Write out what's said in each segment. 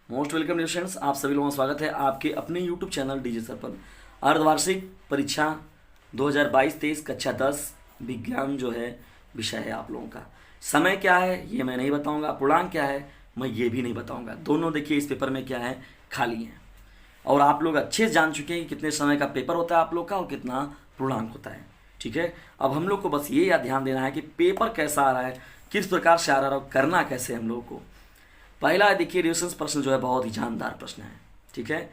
Most welcome dear students, आप सभी लोगों का स्वागत है आपके अपने यूट्यूब चैनल डीजे सर पर। अर्धवार्षिक परीक्षा 2022-23 कक्षा 10 विज्ञान जो है विषय है आप लोगों का। समय क्या है ये मैं नहीं बताऊंगा, पूर्णांक क्या है मैं ये भी नहीं बताऊंगा। दोनों देखिए इस पेपर में क्या है, खाली है। और आप लोग अच्छे से जान चुके हैं कि कितने समय का पेपर होता है आप लोग का और कितना पूर्णांक होता है। ठीक है, अब हम लोग को बस ये याद ध्यान देना है कि पेपर कैसा आ रहा है, किस प्रकार से आ रहा है और करना कैसे हम लोगों को। पहला देखिए डिविजन्स प्रश्न जो है बहुत ही जानदार प्रश्न है। ठीक है,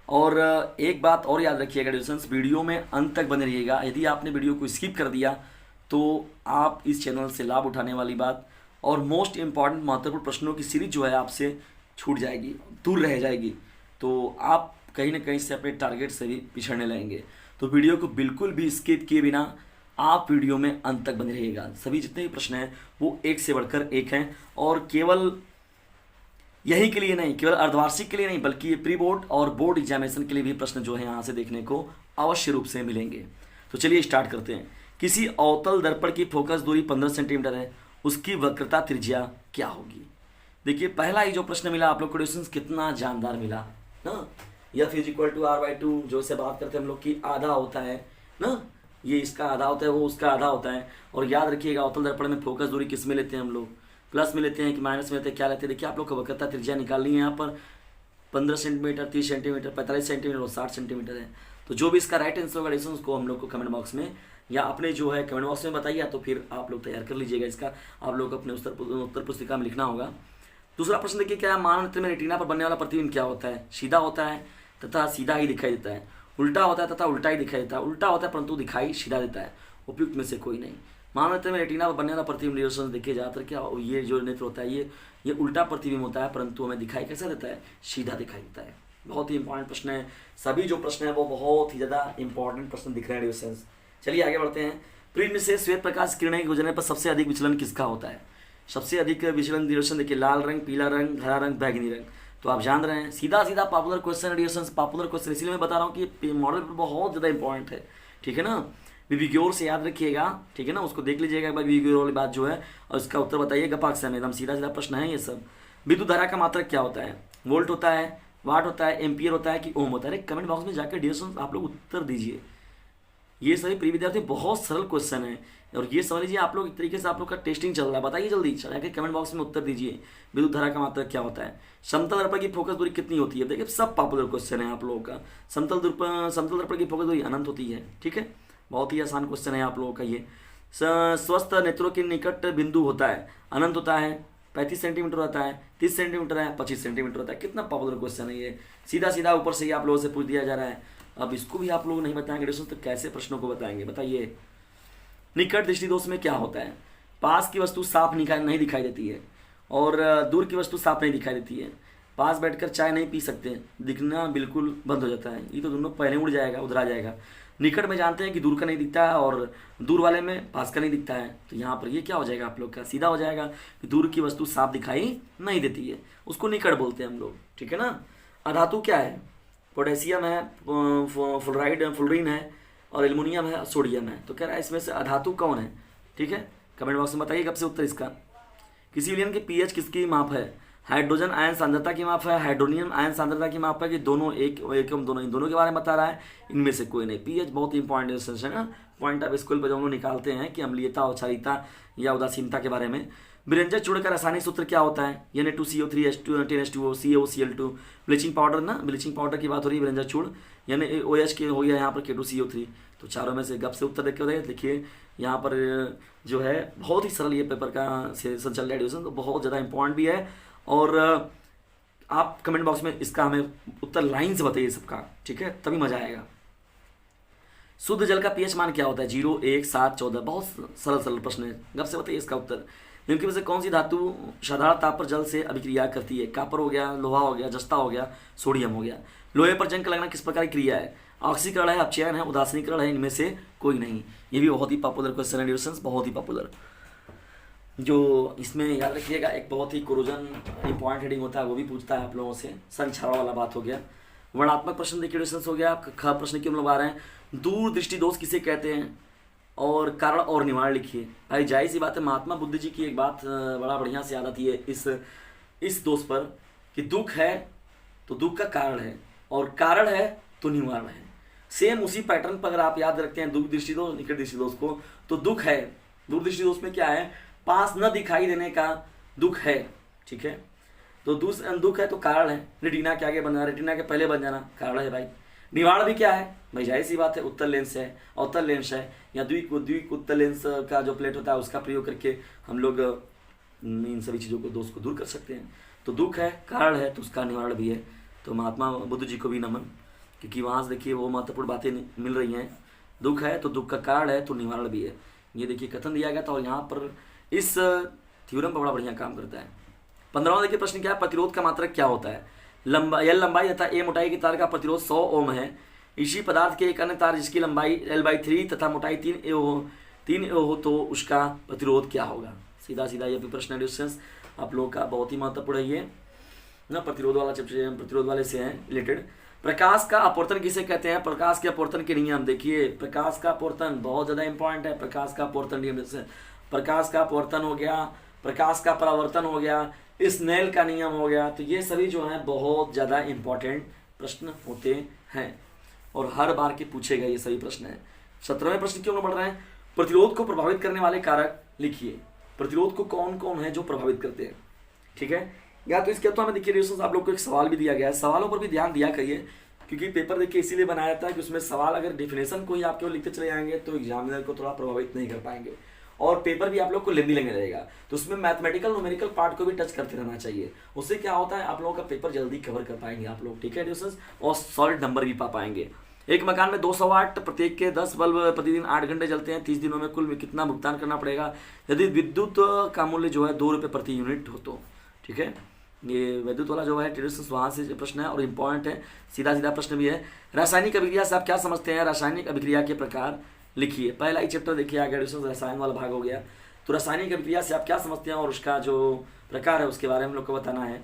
और एक बात और याद रखिएगा डिविजन्स, वीडियो में अंत तक बने रहिएगा। यदि आपने वीडियो को स्किप कर दिया तो आप इस चैनल से लाभ उठाने वाली बात और मोस्ट इम्पॉर्टेंट महत्वपूर्ण प्रश्नों की सीरीज जो है आपसे छूट जाएगी, दूर रह जाएगी। तो आप कहीं ना कहीं से अपने टारगेट से भी पिछड़ने लगेंगे। तो वीडियो को बिल्कुल भी स्किप किए बिना आप वीडियो में अंत तक बने रहिएगा। सभी जितने भी प्रश्न हैं वो एक से बढ़कर एक हैं और केवल यही के लिए नहीं, केवल अर्धवार्षिक के लिए नहीं, बल्कि ये प्री बोर्ड और बोर्ड एग्जामिनेशन के लिए भी प्रश्न जो है यहाँ से देखने को अवश्य रूप से मिलेंगे। तो चलिए स्टार्ट करते हैं। किसी अवतल दर्पण की फोकस दूरी 15 सेंटीमीटर है, उसकी वक्रता त्रिज्या क्या होगी। देखिए पहला ही जो प्रश्न मिला आप लोग को क्वेश्चन कितना जानदार मिला ना। F इक्वल टू R/2 जो से बात करते हैं हम लोग की आधा होता है ना, ये इसका आधा होता है वो उसका आधा होता है। और याद रखिएगा अवतल दर्पण में फोकस दूरी किस में लेते हैं हम लोग, प्लस में लेते हैं कि माइनस में लेते हैं, क्या लेते हैं। देखिए आप लोग को वक्रता त्रिज्या निकालनी है यहाँ पर 15 सेंटीमीटर, 30 सेंटीमीटर, 45 सेंटीमीटर और 60 सेंटीमीटर है। तो जो भी इसका राइट आंसर होगा डिस्टेंस उसको हम लोग को कमेंट बॉक्स में या अपने जो है कमेंट बॉक्स में बताइए, तो फिर आप लोग तैयार कर लीजिएगा। इसका आप लोग को अपने उत्तर पुस्तिका में लिखना होगा। दूसरा प्रश्न देखिए क्या है, मानव नेत्र में रेटिना पर बनने वाला प्रतिबिंब क्या होता है। सीधा होता है तथा सीधा ही दिखाई देता है, उल्टा होता है तथा उल्टा ही दिखाई देता है, उल्टा होता है परंतु दिखाई सीधा देता है। उपयुक्त में से कोई नहीं। मानव नेत्र में रेटिना पर बनने वाला प्रतिबिंब डिस्टेंस देखिए ज्यादातर क्या, ये जो नेत्र होता है ये उल्टा प्रतिबिंब होता है, परंतु हमें दिखाई कैसा देता है, सीधा दिखाई देता है। बहुत ही इंपॉर्टेंट प्रश्न है। सभी जो प्रश्न है वो बहुत ही ज्यादा इंपॉर्टेंट प्रश्न दिख रहे हैं डिस्टेंस। चलिए आगे बढ़ते हैं। प्रिज्म से श्वेत प्रकाश किरणें गुजरने पर सबसे अधिक विचलन किसका होता है। सबसे अधिक विचलन डिस्टेंस देखिए लाल रंग, पीला रंग, हरा रंग, बैगनी रंग। तो आप जान रहे हैं सीधा सीधा popular question distance, popular question इसलिए मैं बता रहा हूँ कि मॉडल बहुत ज़्यादा इंपॉर्टेंट है। ठीक है ना, विविग्योर से याद रखिएगा। ठीक है ना, उसको देख लीजिएगा एक बार विविग्योर वाली बात जो है, और इसका उत्तर बताइए गपाक में, एकदम सीधा सीधा प्रश्न है ये सब। विद्युत धारा का मात्रक क्या होता है, वोल्ट होता है, वाट होता है, एम्पियर होता है कि ओम होता है। कमेंट बॉक्स में जाकर डिस्टेंस आप लोग उत्तर दीजिए। ये सभी प्रिय विद्यार्थी बहुत सरल क्वेश्चन है और ये समझ लीजिए आप लोग एक तरीके से आप लोग का टेस्टिंग चल रहा है। बताइए जल्दी जाके कमेंट बॉक्स में उत्तर दीजिए। विद्युत धारा का मात्रक क्या होता है। समतल दर्पण की फोकस दूरी कितनी होती है। देखिए सब पॉपुलर क्वेश्चन है आप लोगों का। समतल दर्पण की फोकस दूरी अनंत होती है। ठीक है, बहुत ही आसान क्वेश्चन है आप लोगों का ये। स्वस्थ नेत्रों के निकट बिंदु होता है, अनंत होता है, 35 सेंटीमीटर होता है, 30 सेंटीमीटर है, 25 सेंटीमीटर होता है। कितना पॉपुलर क्वेश्चन है ये, सीधा सीधा ऊपर से ही आप लोगों से पूछ दिया जा रहा है। अब इसको भी आप लोग नहीं बताएंगे तो कैसे प्रश्नों को बताएंगे बताइए। निकट दृष्टि दोष में क्या होता है। पास की वस्तु साफ नहीं दिखाई देती है और दूर की वस्तु साफ नहीं दिखाई देती है। पास बैठकर चाय नहीं पी सकते, दिखना बिल्कुल बंद हो जाता है। ये तो दोनों पहले उड़ जाएगा, उधरा जाएगा। निकट में जानते हैं कि दूर का नहीं दिखता है और दूर वाले में पास का नहीं दिखता है। तो यहाँ पर ये क्या हो जाएगा आप लोग का, सीधा हो जाएगा कि दूर की वस्तु साफ दिखाई नहीं देती है, उसको निकट बोलते हैं हम लोग। ठीक है ना। अधातु क्या है, पोटेशियम है, फ्लोरीन है और एल्युमिनियम है, सोडियम है। तो कह रहा है इसमें से अधातु कौन है। ठीक है, कमेंट बॉक्स में बताइए कब से उत्तर इसका। किसी विलयन के पीएच किसकी माप है। हाइड्रोजन आयन सांद्रता की माप है, हाइड्रोनियम आयन सांद्रता की माप है कि दोनों एक दोनों इन दोनों के बारे में बता रहा है। इनमें से कोई नहीं। पीएच बहुत इंपॉर्टेंट है ना, पॉइंट ऑफ स्कूल पर जो हम लोग निकालते हैं कि अम्लीयता, औक्षारिता या उदासीनता के बारे में। विरंजक चूर्ण का रासायनिक सूत्र क्या होता है। Na2CO3 10H2O CaOCl2। Bleaching powder ना, ब्लीचिंग पाउडर की बात हो रही है, विरंजक चूर्ण यानी OH के हो गया यहाँ पर K2CO3। तो चारों में से गप से उत्तर देखे बताइए। देखिए यहाँ पर जो है बहुत ही सरल ये पेपर का सेशन चल रहा है डिवीजन, तो बहुत ज़्यादा इंपॉर्टेंट भी है। और आप कमेंट बॉक्स में इसका हमें उत्तर लाइन से बताइए सबका। ठीक है, तभी मजा आएगा। शुद्ध जल का पीएच मान क्या होता है। 0, 1, 7, 14। बहुत सरल प्रश्न है, गप से बताइए इसका उत्तर। निम्न में से कौन सी धातु साधारण ताप पर जल से अभिक्रिया करती है। कापर हो गया, लोहा हो गया, जस्ता हो गया, सोडियम हो गया। लोहे पर जंग लगना किस प्रकार की क्रिया है। ऑक्सीकरण है, अपचयन है, उदासीनीकरण है, इनमें से कोई नहीं। ये भी बहुत ही पॉपुलर क्वेश्चन है डिविजन्स, बहुत ही पॉपुलर। जो इसमें याद रखिएगा एक बहुत ही कोरोजन इंपॉर्टेंट हेडिंग होता है, वो भी पूछता है आप लोगों से। संक्षारण वाला बात हो गया। वर्णात्मक प्रश्न देखिए डिविजन्स हो गया। ख प्रश्न की हम लोग आ रहे हैं। दूरदृष्टि दोष किसे कहते हैं और कारण और निवारण लिखिए। भाई जाहिर सी बात है, महात्मा बुद्ध जी की एक बात बड़ा बढ़िया से याद आती है इस दोष पर कि दुख है तो दुख का कारण है, और कारण है तो निवारण है। सेम उसी पैटर्न पर अगर आप याद रखते हैं दूर दृष्टि दोष निकट दृष्टि दोष को, तो दुख है, दूर दृष्टि दोष में क्या है, पास न दिखाई देने का दुख है, ठीक है। तो दुख है तो कारण है, रेटिना के आगे बन जाना, रेटिना के पहले बन जाना कारण है भाई। निवारण भी क्या है भाई, जाहिर सी बात है, उत्तल लेंस है, अवतल लेंस है, या द्विक उत्तल लेंस का जो प्लेट होता है उसका प्रयोग करके हम लोग इन सभी चीज़ों को दोष को दूर कर सकते हैं। तो दुख है, कारण है, तो उसका निवारण भी है। तो महात्मा बुद्ध जी को भी नमन, क्योंकि वहाँ से देखिए वो महत्वपूर्ण बातें मिल रही हैं। दुख है तो दुख का कारण है तो निवारण भी है, ये देखिए कथन दिया गया था, और यहाँ पर इस थ्योरम पर बड़ा बढ़िया काम करता है। 15वां देखिए प्रश्न क्या है, प्रतिरोध का मात्रक क्या होता है। एल लंबाई तथा ए मोटाई की तार का प्रतिरोध 100 ओम है। इसी पदार्थ के एक अन्य तार जिसकी लंबाई L/3 तथा मोटाई 3 हो तो उसका प्रतिरोध क्या होगा। सीधा सीधा ये भी प्रश्न डिस्टेंस आप लोगों का बहुत ही महत्वपूर्ण है, ये ना प्रतिरोध वाला चैप्टर, प्रतिरोध वाले से है रिलेटेड। प्रकाश का अपवर्तन किसे कहते हैं, प्रकाश के अपवर्तन के नियम देखिए। प्रकाश का अपवर्तन बहुत ज़्यादा इंपॉर्टेंट है। प्रकाश का अपवर्तन नियम, जैसे प्रकाश का अपवर्तन हो गया, प्रकाश का परावर्तन हो गया, स्नेल का नियम हो गया, तो ये सभी जो हैं बहुत ज़्यादा इंपॉर्टेंट प्रश्न होते हैं और हर बार के पूछे गए ये सभी प्रश्न हैं। 17वें प्रश्न क्यों बढ़ रहे हैं, प्रतिरोध को प्रभावित करने वाले कारक लिखिए। प्रतिरोध को कौन कौन है जो प्रभावित करते हैं, ठीक है। या तो इसके तो हमें देखिए रिलेशन आप लोग को एक सवाल भी दिया गया है, सवालों पर भी ध्यान दिया करिए, क्योंकि पेपर देखिए इसीलिए बनाया जाता है कि उसमें सवाल अगर डेफिनेशन को ही आप केवल लिखते चले जाएंगे तो एग्जामिनर को थोड़ा प्रभावित नहीं कर पाएंगे, और पेपर भी आप लोग को लेंदी लगने रहेगा। तो उसमें मैथमेटिकल न्यूमेरिकल पार्ट को भी टच करते रहना चाहिए, उससे क्या होता है आप लोगों का पेपर जल्दी कवर कर पाएंगे आप लोग, ठीक है डिस्टेंस, और सॉलिड नंबर भी पा पाएंगे। एक मकान में 200 वाट प्रत्येक के 10 बल्ब प्रतिदिन 8 घंटे जलते हैं, 30 दिनों में कुल कितना भुगतान करना पड़ेगा यदि विद्युत का मूल्य जो है 2 रुपये प्रति यूनिट हो तो, ठीक है। ये विद्युत वाला जो है ट्रेडिशंस वहाँ से प्रश्न है और इम्पॉर्टेंट है, सीधा सीधा प्रश्न भी है। रासायनिक अभिक्रिया से आप क्या समझते हैं, रासायनिक अभिक्रिया के प्रकार लिखिए। पहला ही चैप्टर देखिए आगे रसायन वाला भाग हो गया, तो रासायनिक अभिक्रिया से आप क्या समझते हैं और उसका जो प्रकार है उसके बारे में हम लोग को बताना है।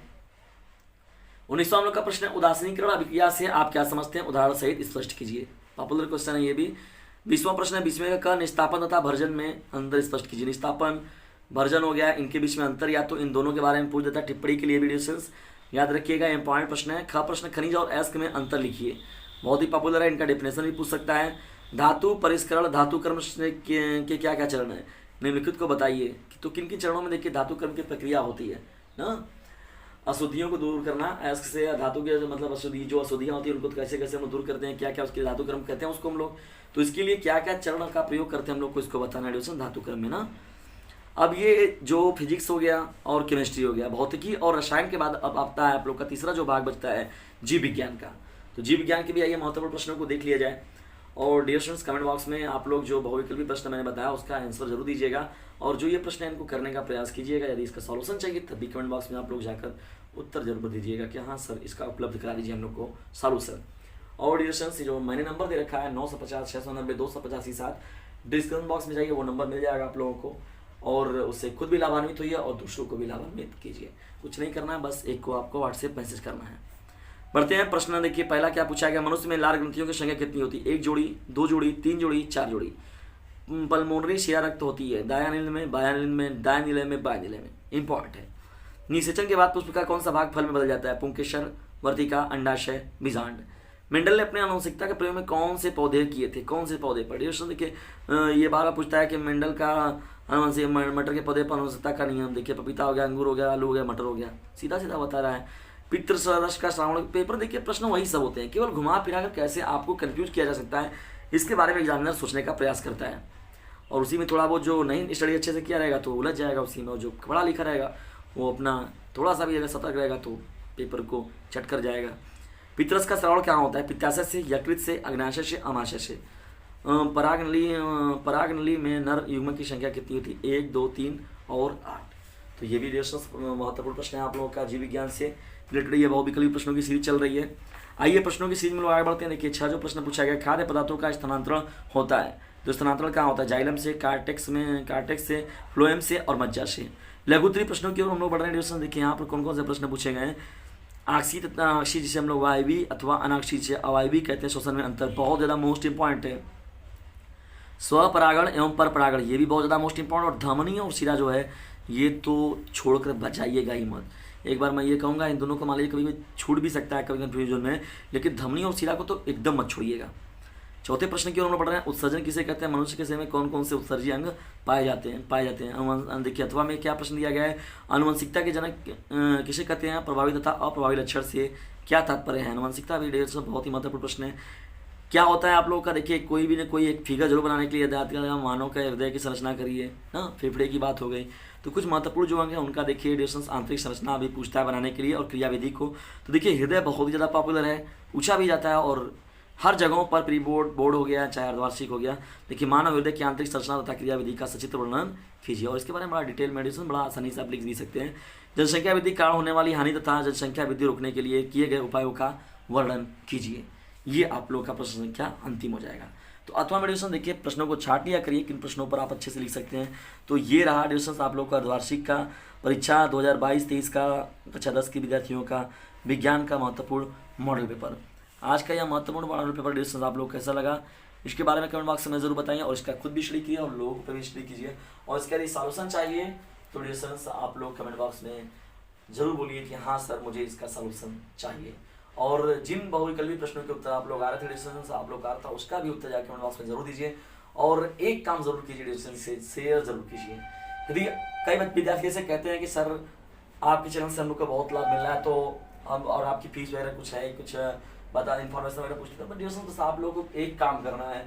19वां हम लोग का प्रश्न है, उदासीनीकरण अभिक्रिया से आप क्या समझते हैं, उदाहरण सहित स्पष्ट कीजिए। पॉपुलर क्वेश्चन है ये भी। 20वां प्रश्न है, 20वें का निस्तापन तथा भर्जन में अंतर स्पष्ट कीजिए। निस्तापन भर्जन हो गया, इनके बीच में अंतर या तो इन दोनों के बारे में पूछ देता है, टिप्पणी के लिए भी डिस्टेंस याद रखिएगा, इंपॉर्टेंट प्रश्न है। ख प्रश्न, खनिज और अयस्क में अंतर लिखिए, बहुत ही पॉपुलर है, इनका डेफिनेशन भी पूछ सकता है। धातु परिष्करण, धातु कर्म के क्या क्या चरण है निम्नलिखित को बताइए। तो किन किन चरणों में देखिए धातु कर्म की प्रक्रिया होती है ना, अशुद्धियों को दूर करना, अयस्क से धातु के मतलब अशुद्धि जो अशुद्धियाँ होती है उनको कैसे कैसे हम दूर करते हैं, क्या क्या उसके धातु कर्म कहते हैं उसको हम लोग, तो इसके लिए क्या क्या चरण का प्रयोग करते हैं हम लोग को इसको बताना है धातु कर्म में ना। अब ये जो फिजिक्स हो गया और केमिस्ट्री हो गया, भौतिकी और रसायन के बाद अब आता है आप लोग का तीसरा जो भाग बचता है जीव विज्ञान का। तो जीव विज्ञान के भी आइए महत्वपूर्ण प्रश्नों को देख लिया जाए, और डियर स्टूडेंट्स कमेंट बॉक्स में आप लोग जो बहुविकल्पी प्रश्न मैंने बताया उसका आंसर जरूर दीजिएगा, और जो ये प्रश्न है इनको करने का प्रयास कीजिएगा। यदि इसका सॉल्यूशन चाहिए तब भी कमेंट बॉक्स में आप लोग जाकर उत्तर जरूर दीजिएगा कि हाँ सर इसका उपलब्ध करा दीजिए हम लोग को सॉल्यूशन। और डियर स्टूडेंट्स जो मैंने नंबर दे रखा है 950 690 285 7, डिस्क्रिप्शन बॉक्स में जाइए वो नंबर मिल जाएगा आप लोगों को, और उससे खुद भी लाभान्वित होइए और दूसरों को भी लाभान्वित कीजिए। कुछ नहीं करना है, बस एक को आपको व्हाट्सएप मैसेज करना है। बढ़ते हैं प्रश्न देखिए, पहला क्या पूछा गया, मनुष्य में लाल ग्रंथियों की संख्या कितनी होती है, 1 जोड़ी 2 जोड़ी 3 जोड़ी 4 जोड़ी। पल्मोनरी शिरा रक्त होती है दायां में, बायां में, दायां नीले में, बाएं नीले में, इंपॉर्टेंट है। निषेचन के बाद पुष्प का कौन सा भाग फल में बदल जाता है, पुंकेसर, वर्तिका, अंडाशय, बीजांड। मेंडल ने अपने आनुवंशिकता के प्रयोग में कौन से पौधे किए थे, कौन से पौधे पर। देखिए ये बार पूछता है कि मेंडल का अनुवंशिक मटर के पौधे पर आनुवंशिकता का नियम देखिए, पपीता हो गया, अंगूर हो गया, आलू हो गया, मटर हो गया, सीधा सीधा बता रहा है। पितृरस का श्रावण पेपर देखिए प्रश्न वही सब होते हैं, केवल घुमा फिरा कर कैसे आपको कंफ्यूज किया जा सकता है इसके बारे में एग्जामिनर सोचने का प्रयास करता है, और उसी में थोड़ा बहुत जो नहीं स्टडी अच्छे से किया रहेगा तो उलझ जाएगा उसी में, और जो पढ़ा लिखा रहेगा वो अपना थोड़ा सा भी अगर सतर्क रहेगा तो पेपर को चट कर जाएगा। पितरस का श्रावण क्या होता है, पित्ताशय से, यकृत से, अग्नाशय से, अमाशय से। परागनली में नर युग्म की संख्या कितनी होती है, 1 2 3 और 8। तो ये भी महत्वपूर्ण प्रश्न है आप लोगों का जीव विज्ञान से रिलेटेड, ये बहुविकल्पी प्रश्नों की सीरीज चल रही है। आइए प्रश्नों की सीरीज में लोग आगे बढ़ते हैं। देखिए 6 जो प्रश्न पूछा गया, खाद्य पदार्थों का स्थानांतरण होता है, तो स्थानांतरण कहाँ होता है, जाइलम से, कार्टेक्स से, फ्लोएम से और मज्जा से। लघुत्तरी प्रश्नों की ओर हम लोग बढ़ रहे हैं। देखिए यहाँ पर कौन कौन से प्रश्न पूछे गए हैं। आक्सीय तथा अनाक्षीय जिसे हम लोग वायवी अथवा अनाक्षीय से अवायवी कहते हैं, श्वसन में अंतर बहुत ज़्यादा मोस्ट इंपॉर्टेंट है। स्वपरागण एवं पर परागण ये भी बहुत ज़्यादा मोस्ट इंपॉर्टेंट, और धमनी और शिरा जो है ये तो छोड़कर बचाइएगा ही मत, एक बार मैं ये कहूँगा, इन दोनों को मान लीजिए कभी कभी छूट भी सकता है कभी कन्फ्यूजन में, लेकिन धमनी और शिरा को तो एकदम मत छोड़िएगा। चौथे प्रश्न की ओर हम लोग पढ़ रहे हैं, उत्सर्जन किसे कहते हैं, मनुष्य के शरीर में कौन कौन से उत्सर्जी अंग पाए जाते हैं। देखिए अथवा में क्या प्रश्न दिया गया है, आनुवंशिकता के जनक किसे कहते हैं, प्रभावी तथा अप्रभावी लक्षण से क्या तात्पर्य है। आनुवंशिकता भी बहुत ही महत्वपूर्ण प्रश्न है। क्या होता है आप लोगों का, देखिए कोई भी न कोई एक फिगर जरूर बनाने के लिए याद करें, मानव के हृदय की संरचना करिए ना, फेफड़े की बात हो गई, तो कुछ महत्वपूर्ण जो अंग है उनका देखिए डिस्टेंस आंतरिक संरचना भी पूछता है बनाने के लिए और क्रियाविधि को। तो देखिए हृदय बहुत ही ज़्यादा पॉपुलर है, पूछा भी जाता है और हर जगहों पर प्री बोर्ड बोर्ड हो गया चाहे अर्धवार्षिक हो गया। देखिए मानव हृदय की आंतरिक संरचना तथा क्रियाविधि का सचित्र वर्णन कीजिए, और इसके बारे में बड़ा डिटेल मेडिसिन बड़ा आसानी से आप लिख भी सकते हैं। जनसंख्या वृद्धि कारण होने वाली हानि तथा जनसंख्या वृद्धि रोकने के लिए किए गए उपायों का वर्णन कीजिए। ये आप लोग का प्रश्न संख्या अंतिम हो जाएगा। तो अथवा मेडिटेशन देखिए प्रश्नों को छाट लिया करिए, किन प्रश्नों पर आप अच्छे से लिख सकते हैं। तो ये रहा डिस्टेंस आप लोग का अर्धवार्षिक का परीक्षा 2022-23 का कक्षा 10 के विद्यार्थियों का विज्ञान का महत्वपूर्ण मॉडल पेपर। आज का यह महत्वपूर्ण मॉडल पेपर डिस्टेंस आप लोग कैसा लगा, इसके बारे में कमेंट बॉक्स में जरूर बताइए, और इसका खुद भी स्टडी कीजिए और लोगों पर भी स्टडी कीजिए। और इसका यदि सॉल्यूशन चाहिए तो डिस्टेंस आप लोग कमेंट बॉक्स में जरूर बोलिए कि हाँ सर मुझे इसका सॉल्यूशन चाहिए। और जिन बहुविकल्पी प्रश्नों के उत्तर आप लोग आ रहे थे डिस्टेंस आप लोग आ रहा था, उसका भी उत्तर जाकर कमेंट बॉक्स में जरूर दीजिए। और एक काम जरूर कीजिए, डिस्टेंस से शेयर जरूर कीजिए। यदि कई विद्यार्थी से कहते हैं कि सर आपके चैनल से हम लोग को बहुत लाभ मिल रहा है, तो हम और आपकी फीस वगैरह कुछ है, कुछ बता इन्फॉर्मेशन वगैरह पूछते हैं, बट डिस्टेंस आप लोगों को एक काम करना है,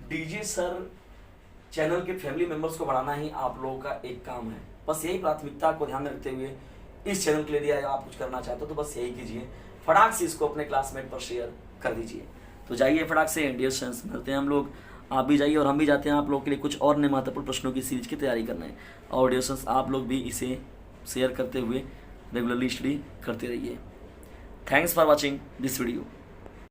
डीजे सर चैनल के फैमिली मेंबर्स को बढ़ाना ही आप लोगों का एक काम है। बस यही प्राथमिकता को ध्यान में रखते हुए इस चैनल के लिए दिया आप कुछ करना चाहते हो तो बस यही कीजिए, फटाक से इसको अपने क्लासमेट पर शेयर कर दीजिए। तो जाइए फटाक से इंडियन साइंस मिलते हैं हम लोग, आप भी जाइए और हम भी जाते हैं आप लोग के लिए कुछ और नए महत्वपूर्ण प्रश्नों की सीरीज की तैयारी करने। और डिस्टेंस आप लोग भी इसे शेयर करते हुए रेगुलरली स्टडी करते रहिए। Thanks for watching this video.